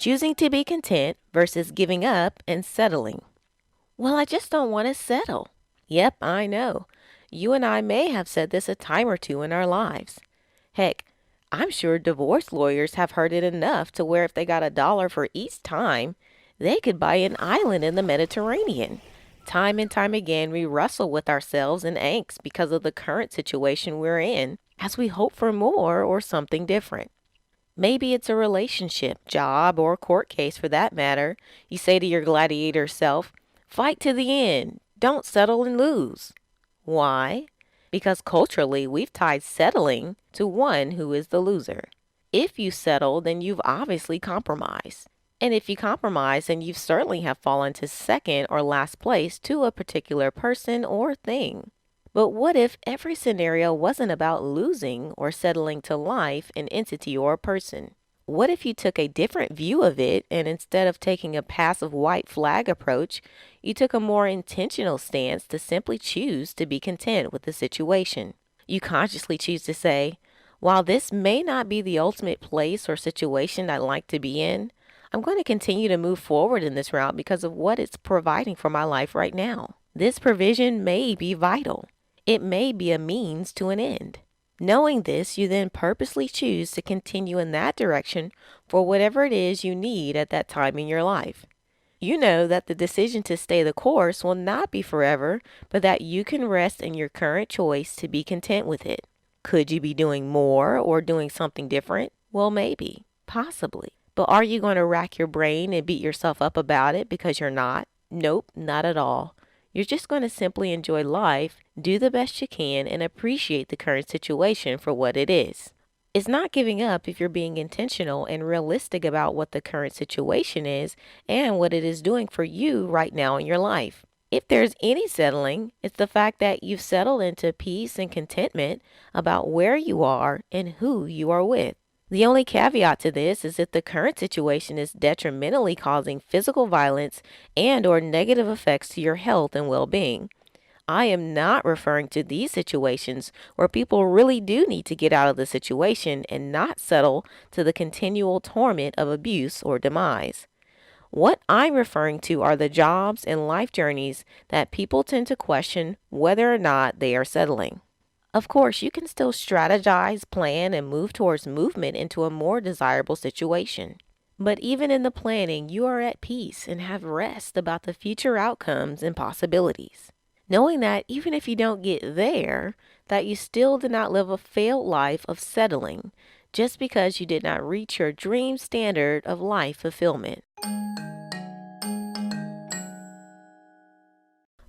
Choosing to be content versus giving up and settling. Well, I just don't want to settle. Yep, I know. You and I may have said this a time or two in our lives. Heck, I'm sure divorce lawyers have heard it enough to where if they got $1 for each time, they could buy an island in the Mediterranean. Time and time again, we wrestle with ourselves in angst because of the current situation we're in as we hope for more or something different. Maybe it's a relationship, job, or court case for that matter. You say to your gladiator self, fight to the end. Don't settle and lose. Why? Because culturally, we've tied settling to one who is the loser. If you settle, then you've obviously compromised. And if you compromise, then you certainly have fallen to second or last place to a particular person or thing. But what if every scenario wasn't about losing or settling to life, an entity, or a person? What if you took a different view of it and instead of taking a passive white flag approach, you took a more intentional stance to simply choose to be content with the situation? You consciously choose to say, while this may not be the ultimate place or situation I'd like to be in, I'm going to continue to move forward in this route because of what it's providing for my life right now. This provision may be vital. It may be a means to an end. Knowing this, you then purposely choose to continue in that direction for whatever it is you need at that time in your life. You know that the decision to stay the course will not be forever, but that you can rest in your current choice to be content with it. Could you be doing more or doing something different? Well, maybe, possibly. But are you going to rack your brain and beat yourself up about it because you're not? Nope, not at all. You're just going to simply enjoy life, do the best you can, and appreciate the current situation for what it is. It's not giving up if you're being intentional and realistic about what the current situation is and what it is doing for you right now in your life. If there's any settling, it's the fact that you've settled into peace and contentment about where you are and who you are with. The only caveat to this is if the current situation is detrimentally causing physical violence and or negative effects to your health and well-being. I am not referring to these situations where people really do need to get out of the situation and not settle to the continual torment of abuse or demise. What I'm referring to are the jobs and life journeys that people tend to question whether or not they are settling. Of course, you can still strategize, plan, and move towards movement into a more desirable situation. But even in the planning, you are at peace and have rest about the future outcomes and possibilities. Knowing that even if you don't get there, that you still did not live a failed life of settling just because you did not reach your dream standard of life fulfillment.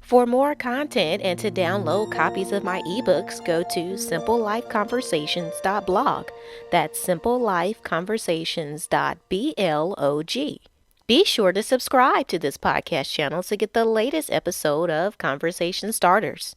For more content and to download copies of my ebooks, go to simplelifeconversations.blog. That's simplelifeconversations.blog. Be sure to subscribe to this podcast channel to get the latest episode of Conversation Starters.